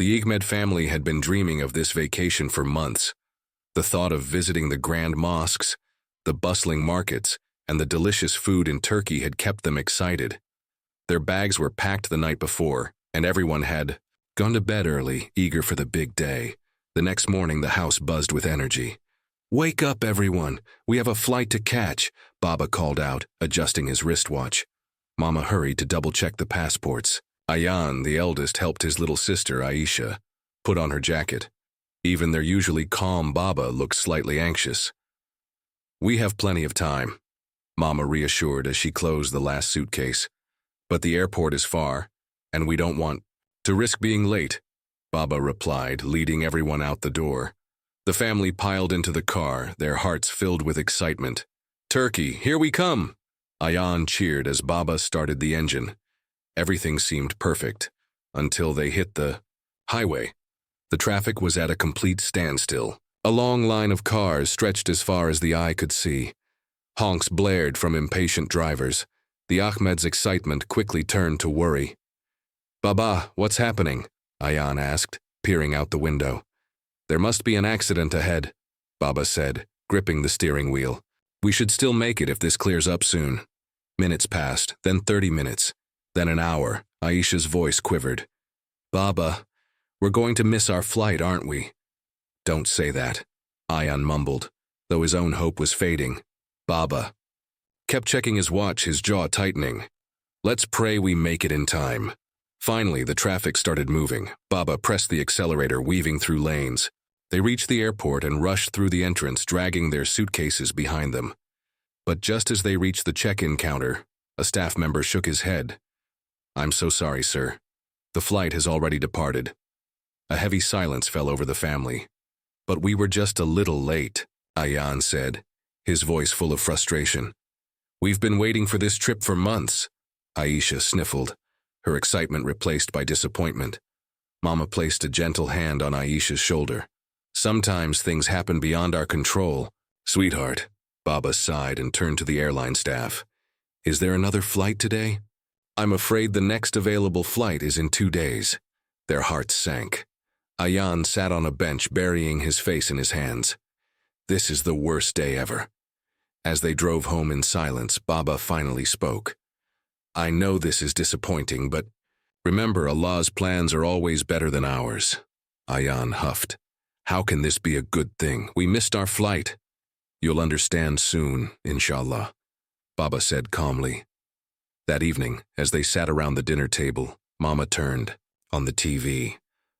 The Ahmed family had been dreaming of this vacation for months. The thought of visiting the grand mosques, the bustling markets, and the delicious food in Turkey had kept them excited. Their bags were packed the night before, and everyone had gone to bed early, eager for the big day. The next morning, the house buzzed with energy. "Wake up, everyone! We have a flight to catch," Baba called out, adjusting his wristwatch. Mama hurried to double-check the passports. Ayan, the eldest, helped his little sister, Aisha, put on her jacket. Even their usually calm Baba looked slightly anxious. "We have plenty of time," Mama reassured as she closed the last suitcase. "But the airport is far, and we don't want to risk being late," Baba replied, leading everyone out the door. The family piled into the car, their hearts filled with excitement. "Turkey, here we come!" Ayan cheered as Baba started the engine. Everything seemed perfect, until they hit the highway. The traffic was at a complete standstill. A long line of cars stretched as far as the eye could see. Honks blared from impatient drivers. The Ahmed's excitement quickly turned to worry. "Baba, what's happening?" Ayan asked, peering out the window. "There must be an accident ahead," Baba said, gripping the steering wheel. "We should still make it if this clears up soon." Minutes passed, then 30 minutes, then an hour. Aisha's voice quivered. "Baba, we're going to miss our flight, aren't we?" "Don't say that," Ayan mumbled, though his own hope was fading. Baba kept checking his watch, his jaw tightening. "Let's pray we make it in time." Finally, the traffic started moving. Baba pressed the accelerator, weaving through lanes. They reached the airport and rushed through the entrance, dragging their suitcases behind them. But just as they reached the check-in counter, a staff member shook his head. "I'm so sorry, sir. The flight has already departed." A heavy silence fell over the family. "But we were just a little late," Ayan said, his voice full of frustration. "We've been waiting for this trip for months." Aisha sniffled, her excitement replaced by disappointment. Mama placed a gentle hand on Aisha's shoulder. "Sometimes things happen beyond our control." "Sweetheart," Baba sighed and turned to the airline staff. "Is there another flight today?" "I'm afraid the next available flight is in 2 days." Their hearts sank. Ayan sat on a bench, burying his face in his hands. "This is the worst day ever." As they drove home in silence, Baba finally spoke. "I know this is disappointing, but remember, Allah's plans are always better than ours." Ayan huffed. "How can this be a good thing? We missed our flight." "You'll understand soon, inshallah," Baba said calmly. That evening, as they sat around the dinner table, Mama turned on the TV.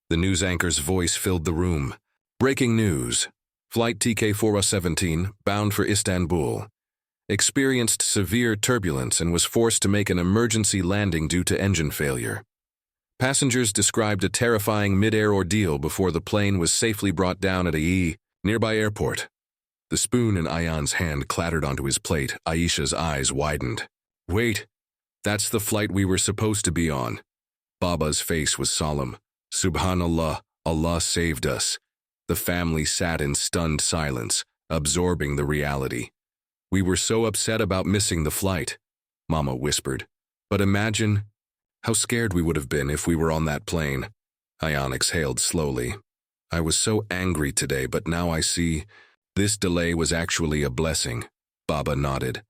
The news anchor's voice filled the room. "Breaking news. Flight TK-417, bound for Istanbul, experienced severe turbulence and was forced to make an emergency landing due to engine failure. Passengers described a terrifying mid-air ordeal before the plane was safely brought down at a nearby airport." The spoon in Ayan's hand clattered onto his plate. Aisha's eyes widened. "Wait, that's the flight we were supposed to be on." Baba's face was solemn. "Subhanallah, Allah saved us." The family sat in stunned silence, absorbing the reality. "We were so upset about missing the flight," Mama whispered. "But imagine how scared we would have been if we were on that plane." Ayan exhaled slowly. "I was so angry today, but now I see this delay was actually a blessing." Baba nodded.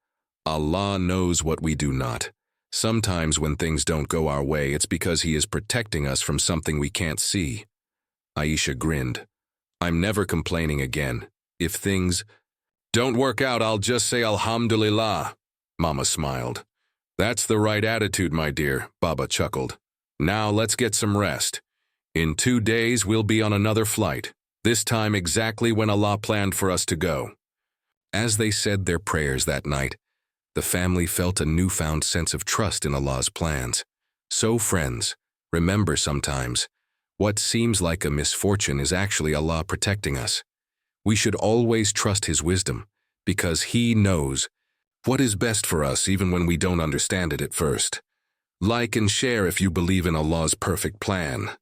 "Allah knows what we do not. Sometimes when things don't go our way, it's because He is protecting us from something we can't see." Aisha grinned. "I'm never complaining again. If things don't work out, I'll just say Alhamdulillah." Mama smiled. "That's the right attitude, my dear," Baba chuckled. "Now let's get some rest. In 2 days, we'll be on another flight, this time exactly when Allah planned for us to go." As they said their prayers that night, the family felt a newfound sense of trust in Allah's plans. So, friends, remember sometimes, what seems like a misfortune is actually Allah protecting us. We should always trust His wisdom, because He knows what is best for us even when we don't understand it at first. Like and share if you believe in Allah's perfect plan.